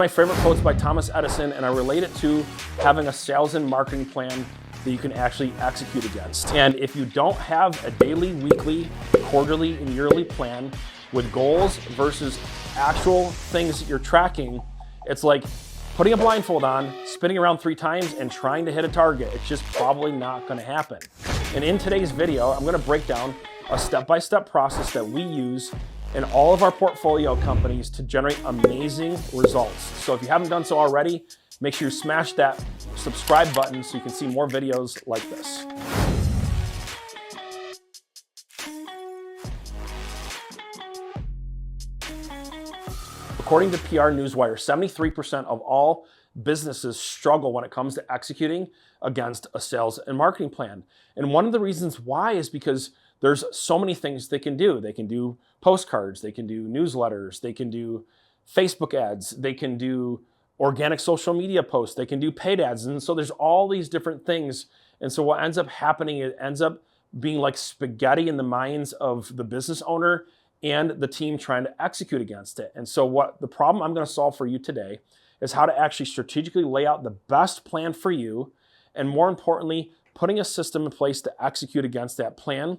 My favorite quotes by Thomas Edison, and I relate it to having a sales and marketing plan that you can actually execute against. And if you don't have a daily, weekly, quarterly, and yearly plan with goals versus actual things that you're tracking, it's like putting a blindfold on, spinning around 3 times, and trying to hit a target. It's just probably not gonna happen. And in today's video, I'm gonna break down a step-by-step process that we use in all of our portfolio companies to generate amazing results. So if you haven't done so already, make sure you smash that subscribe button so you can see more videos like this. According to PR Newswire, 73% of all businesses struggle when it comes to executing against a sales and marketing plan. And one of the reasons why is because there's so many things they can do. They can do postcards, they can do newsletters, they can do Facebook ads, they can do organic social media posts, they can do paid ads. And so there's all these different things. And so what ends up happening, it ends up being like spaghetti in the minds of the business owner and the team trying to execute against it. And so what the problem I'm going to solve for you today is how to actually strategically lay out the best plan for you, and more importantly, putting a system in place to execute against that plan,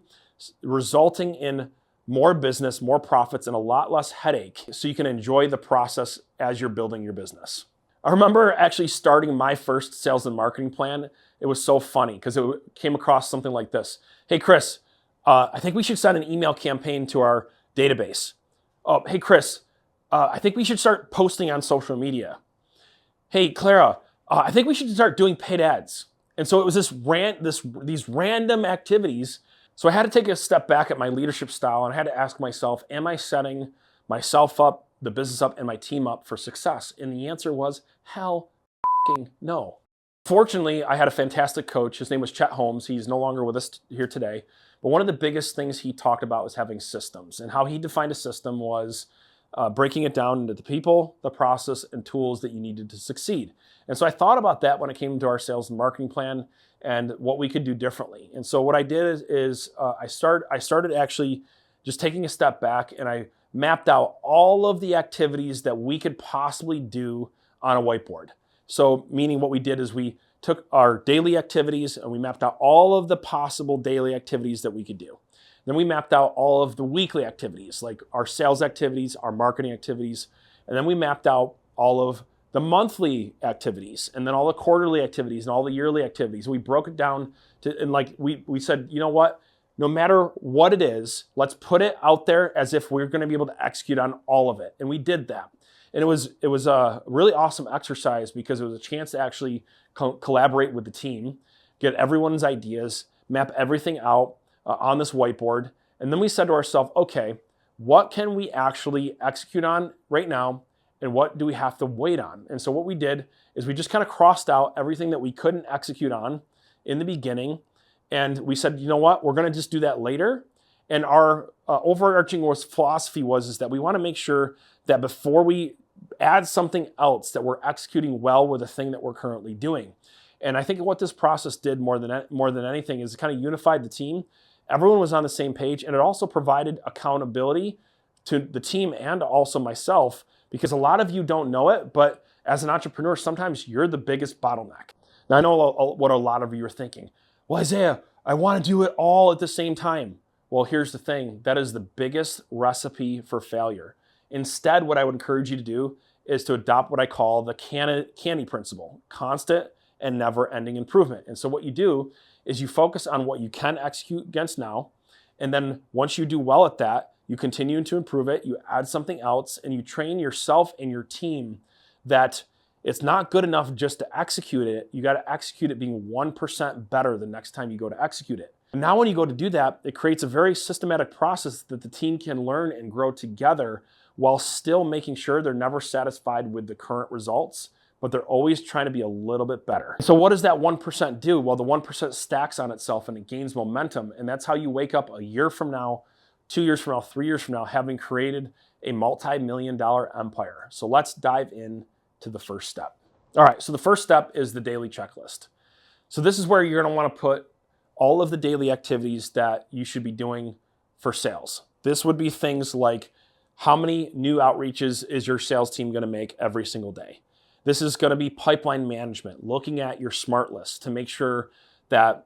resulting in more business, more profits, and a lot less headache so you can enjoy the process as you're building your business. I remember actually starting my first sales and marketing plan. It was so funny because it came across something like this. Hey, Chris, I think we should send an email campaign to our database. Oh, hey, Chris, I think we should start posting on social media. Hey, Clara, I think we should start doing paid ads. And so it was these random activities. So I had to take a step back at my leadership style, and I had to ask myself, am I setting myself up, the business up, and my team up for success? And the answer was, hell no. Fortunately, I had a fantastic coach. His name was Chet Holmes. He's no longer with us here today. But one of the biggest things he talked about was having systems. And how he defined a system was breaking it down into the people, the process, and tools that you needed to succeed. And so I thought about that when it came to our sales and marketing plan and what we could do differently. And so what I did is I started actually just taking a step back, and I mapped out all of the activities that we could possibly do on a whiteboard. So meaning what we did is we took our daily activities and we mapped out all of the possible daily activities that we could do. Then we mapped out all of the weekly activities, like our sales activities, our marketing activities. And then we mapped out all of the monthly activities, and then all the quarterly activities and all the yearly activities. We broke it down to, and like we said, you know what, no matter what it is, let's put it out there as if we're going to be able to execute on all of it. And we did that. And it was a really awesome exercise because it was a chance to actually collaborate with the team, get everyone's ideas, map everything out on this whiteboard. And then we said to ourselves, okay, what can we actually execute on right now? And what do we have to wait on? And so what we did is we just kind of crossed out everything that we couldn't execute on in the beginning. And we said, you know what, we're going to just do that later. And our overarching philosophy is that we want to make sure that before we add something else, that we're executing well with the thing that we're currently doing. And I think what this process did more than anything is it kind of unified the team. Everyone was on the same page, and it also provided accountability to the team and also myself, because a lot of you don't know it, but as an entrepreneur, sometimes you're the biggest bottleneck. Now, I know what a lot of you are thinking. Well, Isaiah, I want to do it all at the same time. Well, here's the thing. That is the biggest recipe for failure. Instead, what I would encourage you to do is to adopt what I call the canny principle, constant and never-ending improvement. And so what you do is you focus on what you can execute against now, and then once you do well at that, you continue to improve it, you add something else, and you train yourself and your team that it's not good enough just to execute it. You got to execute it being 1% better the next time you go to execute it. And now when you go to do that, it creates a very systematic process that the team can learn and grow together while still making sure they're never satisfied with the current results, but they're always trying to be a little bit better. So what does that 1% do? Well, the 1% stacks on itself and it gains momentum. And that's how you wake up a year from now, 2 years from now, 3 years from now, having created a multi-million-dollar empire. So let's dive in to the first step. All right, so the first step is the daily checklist. So this is where you're gonna wanna put all of the daily activities that you should be doing for sales. This would be things like how many new outreaches is your sales team going to make every single day? This is going to be pipeline management, looking at your smart list to make sure that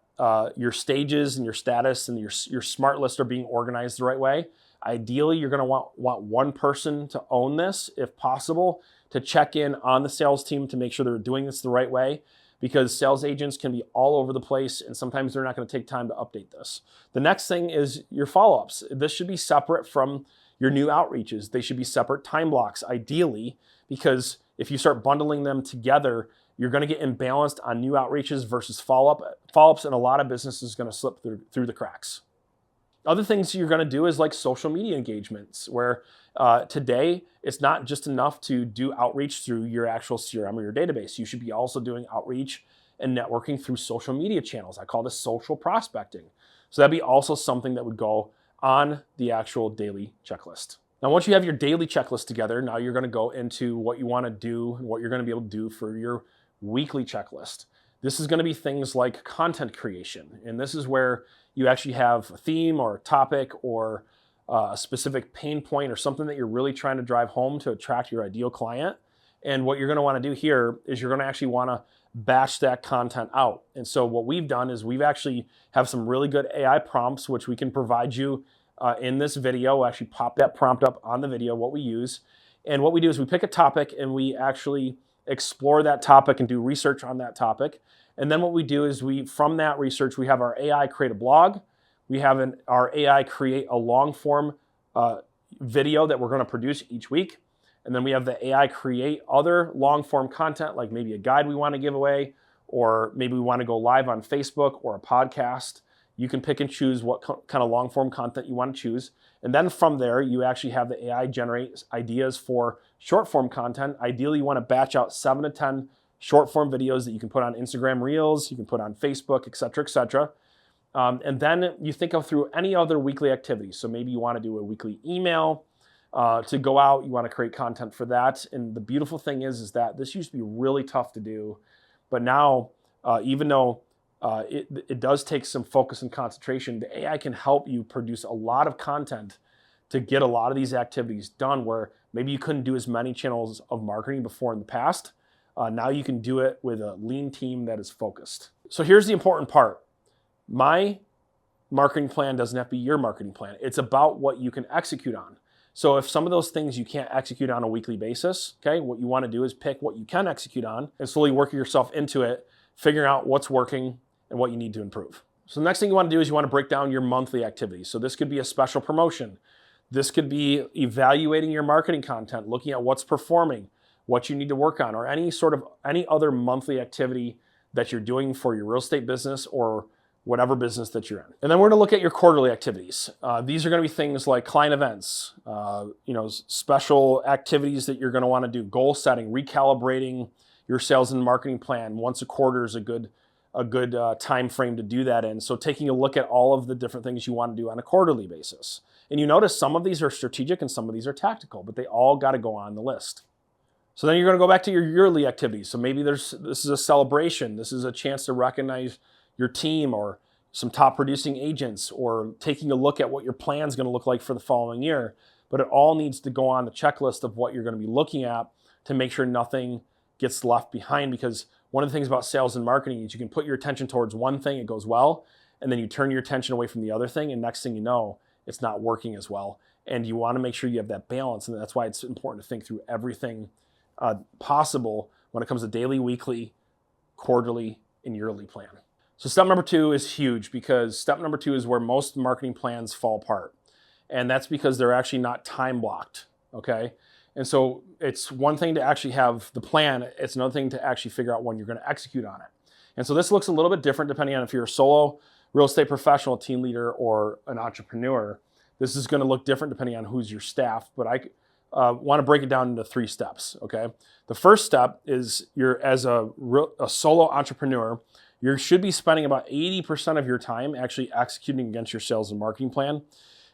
your stages and your status and your smart list are being organized the right way. Ideally, you're going to want one person to own this, if possible, to check in on the sales team to make sure they're doing this the right way, because sales agents can be all over the place and sometimes they're not going to take time to update this. The next thing is your follow-ups. This should be separate from your new outreaches. They should be separate time blocks, ideally, because if you start bundling them together, you're going to get imbalanced on new outreaches versus follow-ups, and a lot of business is going to slip through the cracks. Other things you're going to do is like social media engagements, where today it's not just enough to do outreach through your actual CRM or your database. You should be also doing outreach and networking through social media channels. I call this social prospecting. So that'd be also something that would go on the actual daily checklist. Now, once you have your daily checklist together, now you're going to go into what you want to do and what you're going to be able to do for your weekly checklist. This is going to be things like content creation. And this is where you actually have a theme or a topic or a specific pain point or something that you're really trying to drive home to attract your ideal client. And what you're going to want to do here is you're going to actually want to batch that content out. And so what we've done is we've actually have some really good AI prompts, which we can provide you in this video. We'll actually pop that prompt up on the video, what we use. And what we do is we pick a topic and we actually explore that topic and do research on that topic. And then what we do is from that research, we have our AI create a blog. We have our AI create a long form video that we're going to produce each week. And then we have the AI create other long form content, like maybe a guide we want to give away, or maybe we want to go live on Facebook or a podcast. You can pick and choose what kind of long form content you want to choose. And then from there, you actually have the AI generate ideas for short form content. Ideally, you want to batch out 7 to 10 short form videos that you can put on Instagram Reels, you can put on Facebook, et cetera, et cetera. And then you think of through any other weekly activities. So maybe you want to do a weekly email to go out. You want to create content for that. And the beautiful thing is that this used to be really tough to do. But now, even though it does take some focus and concentration, the AI can help you produce a lot of content to get a lot of these activities done where maybe you couldn't do as many channels of marketing before in the past. Now you can do it with a lean team that is focused. So here's the important part. My marketing plan doesn't have to be your marketing plan. It's about what you can execute on. So if some of those things you can't execute on a weekly basis, okay, what you want to do is pick what you can execute on and slowly work yourself into it, figuring out what's working and what you need to improve. So the next thing you want to do is you want to break down your monthly activities. So this could be a special promotion. This could be evaluating your marketing content, looking at what's performing, what you need to work on, or any other monthly activity that you're doing for your real estate business or whatever business that you're in. And then we're going to look at your quarterly activities. These are going to be things like client events, special activities that you're going to want to do, goal setting, recalibrating your sales and marketing plan. Once a quarter is a good time frame to do that in. So taking a look at all of the different things you want to do on a quarterly basis. And you notice some of these are strategic and some of these are tactical, but they all got to go on the list. So then you're going to go back to your yearly activities. So maybe this is a celebration. This is a chance to recognize your team or some top producing agents, or taking a look at what your plan is going to look like for the following year. But it all needs to go on the checklist of what you're going to be looking at to make sure nothing gets left behind. Because one of the things about sales and marketing is you can put your attention towards one thing, it goes well, and then you turn your attention away from the other thing, and next thing you know, it's not working as well. And you want to make sure you have that balance, and that's why it's important to think through everything possible when it comes to daily, weekly, quarterly, and yearly plan. So step number 2 is huge, because step number 2 is where most marketing plans fall apart. And that's because they're actually not time blocked, okay? And so it's one thing to actually have the plan, it's another thing to actually figure out when you're going to execute on it. And so this looks a little bit different depending on if you're a solo real estate professional, team leader, or an entrepreneur. This is going to look different depending on who's your staff, but I want to break it down into 3 steps, okay? The first step is as a solo entrepreneur, you should be spending about 80% of your time actually executing against your sales and marketing plan,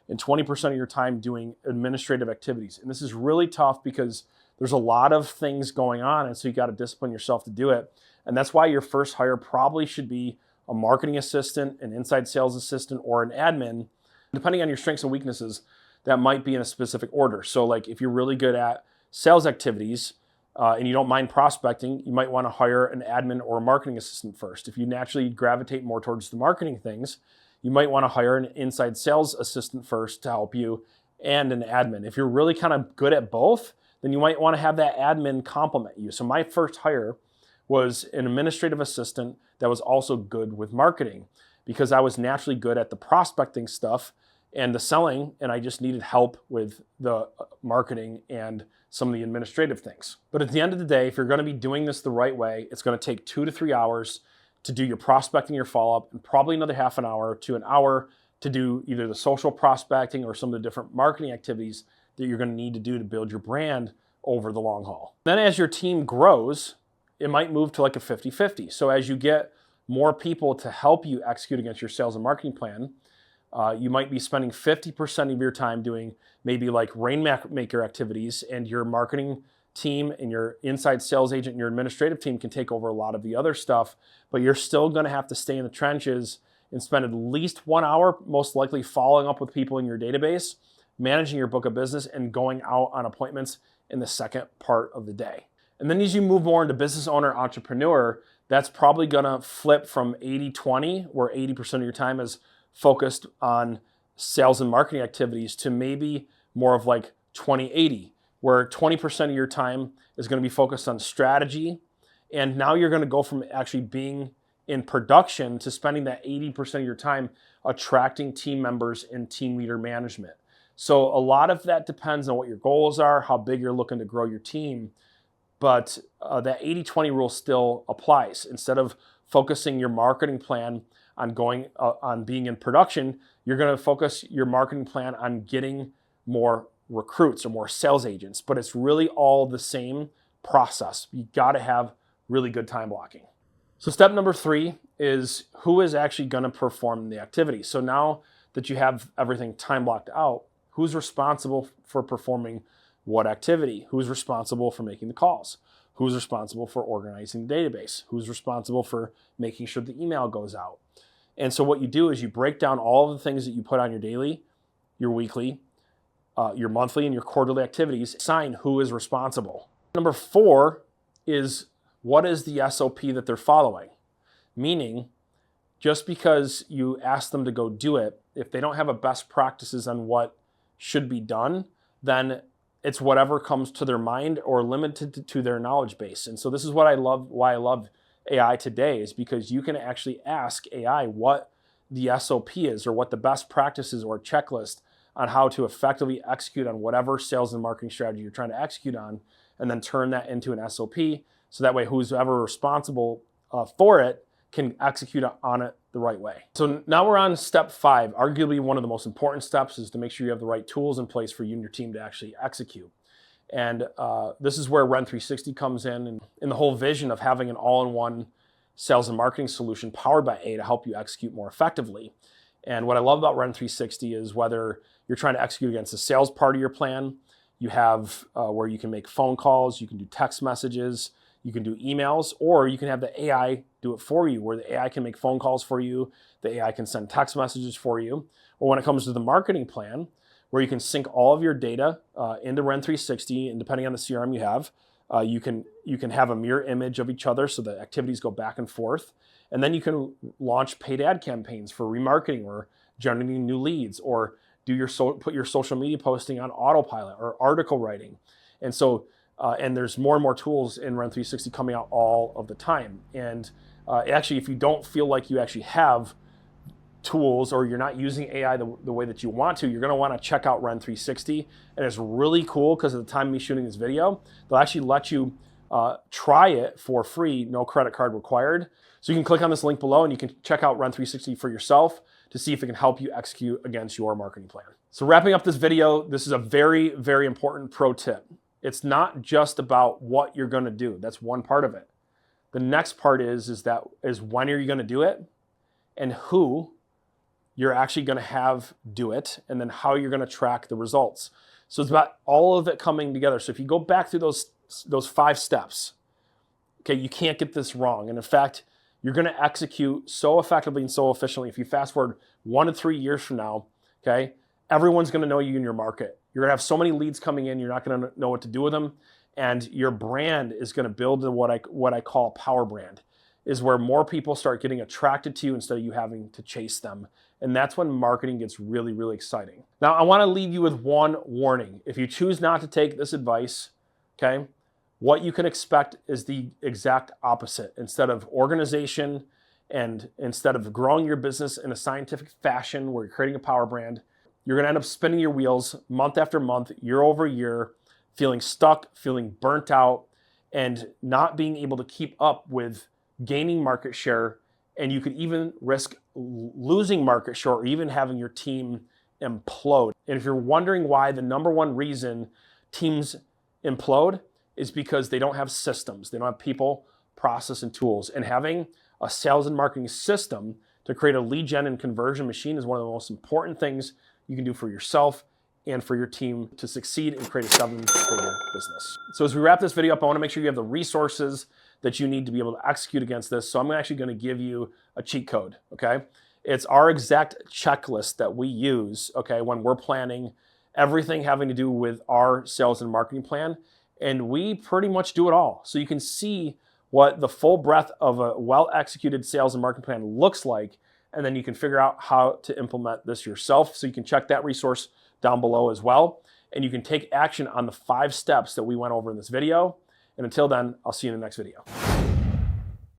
and 20% of your time doing administrative activities. And this is really tough because there's a lot of things going on, and so you got to discipline yourself to do it. And that's why your first hire probably should be a marketing assistant, an inside sales assistant, or an admin. Depending on your strengths and weaknesses, that might be in a specific order. So like if you're really good at sales activities and you don't mind prospecting, you might want to hire an admin or a marketing assistant first. If you naturally gravitate more towards the marketing things, you might want to hire an inside sales assistant first to help you and an admin. If you're really kind of good at both, then you might want to have that admin complement you. So my first hire was an administrative assistant that was also good with marketing because I was naturally good at the prospecting stuff and the selling, and I just needed help with the marketing and some of the administrative things. But at the end of the day, if you're going to be doing this the right way, it's going to take 2 to 3 hours to do your prospecting, your follow-up, and probably another half an hour to an hour to do either the social prospecting or some of the different marketing activities that you're going to need to do to build your brand over the long haul. Then as your team grows, it might move to like a 50-50. So as you get more people to help you execute against your sales and marketing plan, you might be spending 50% of your time doing maybe like rainmaker activities, and your marketing team and your inside sales agent and your administrative team can take over a lot of the other stuff, but you're still going to have to stay in the trenches and spend at least 1 hour, most likely following up with people in your database, managing your book of business, and going out on appointments in the second part of the day. And then as you move more into business owner, entrepreneur, that's probably going to flip from 80-20, where 80% of your time is focused on sales and marketing activities, to maybe more of like 20-80, where 20% of your time is going to be focused on strategy. And now you're going to go from actually being in production to spending that 80% of your time attracting team members and team leader management. So a lot of that depends on what your goals are, how big you're looking to grow your team. But that 80-20 rule still applies. Instead of focusing your marketing plan on on being in production, you're going to focus your marketing plan on getting more recruits or more sales agents. But it's really all the same process. You got to have really good time blocking. So step number 3 is who is actually going to perform the activity. So now that you have everything time blocked out, who's responsible for performing what activity? Who's responsible for making the calls? Who's responsible for organizing the database? Who's responsible for making sure the email goes out? And so what you do is you break down all of the things that you put on your daily, your weekly, your monthly, and your quarterly activities. Assign who is responsible. Number 4 is, what is the SOP that they're following? Meaning, just because you ask them to go do it, if they don't have a best practices on what should be done, then it's whatever comes to their mind or limited to their knowledge base. And so this is what I love, why I love AI today, is because you can actually ask AI what the SOP is, or what the best practices or checklist on how to effectively execute on whatever sales and marketing strategy you're trying to execute on, and then turn that into an SOP. So that way, who's ever responsible for it can execute on it the right way. So now we're on step 5. Arguably one of the most important steps is to make sure you have the right tools in place for you and your team to actually execute. And this is where Ren 360 comes in, and the whole vision of having an all-in-one sales and marketing solution powered by AI to help you execute more effectively. And what I love about Ren 360 is whether you're trying to execute against the sales part of your plan, you have where you can make phone calls, you can do text messages, you can do emails, or you can have the AI do it for you, where the AI can make phone calls for you, the AI can send text messages for you. Or when it comes to the marketing plan, where you can sync all of your data into Ren 360, and depending on the CRM you have, you can have a mirror image of each other so the activities go back and forth. And then you can launch paid ad campaigns for remarketing or generating new leads, or do put your social media posting on autopilot, or article writing. And so and there's more and more tools in Ren 360 coming out all of the time. And actually, if you don't feel like you actually have tools, or you're not using AI the way that you want to, you're going to want to check out Ren 360. And it's really cool because at the time of me shooting this video, they'll actually let you try it for free, no credit card required. So you can click on this link below and you can check out Ren 360 for yourself to see if it can help you execute against your marketing plan. So wrapping up this video, this is a very, very important pro tip. It's not just about what you're going to do. That's one part of it. The next part is when are you going to do it, and who you're actually going to have do it, and then how you're going to track the results. So it's about all of it coming together. So if you go back through those 5 steps, okay, you can't get this wrong. And in fact, you're going to execute so effectively and so efficiently. If you fast forward 1 to 3 years from now, okay, everyone's going to know you in your market. You're going to have so many leads coming in, you're not going to know what to do with them. And your brand is going to build what I call a power brand, is where more people start getting attracted to you instead of you having to chase them. And that's when marketing gets really, really exciting. Now, I want to leave you with one warning. If you choose not to take this advice, okay, what you can expect is the exact opposite. Instead of organization and instead of growing your business in a scientific fashion where you're creating a power brand, you're going to end up spinning your wheels month after month, year over year, feeling stuck, feeling burnt out, and not being able to keep up with gaining market share. And you could even risk losing market share or even having your team implode. And if you're wondering why the number one reason teams implode is because they don't have systems. They don't have people, process, and tools. And having a sales and marketing system to create a lead gen and conversion machine is one of the most important things you can do for yourself and for your team to succeed and create a 7-figure business. So as we wrap this video up, I want to make sure you have the resources that you need to be able to execute against this. So I'm actually going to give you a cheat code, okay? It's our exact checklist that we use, okay, when we're planning everything having to do with our sales and marketing plan. And we pretty much do it all. So you can see what the full breadth of a well-executed sales and marketing plan looks like, and then you can figure out how to implement this yourself. So you can check that resource down below as well. And you can take action on the 5 steps that we went over in this video. And until then, I'll see you in the next video.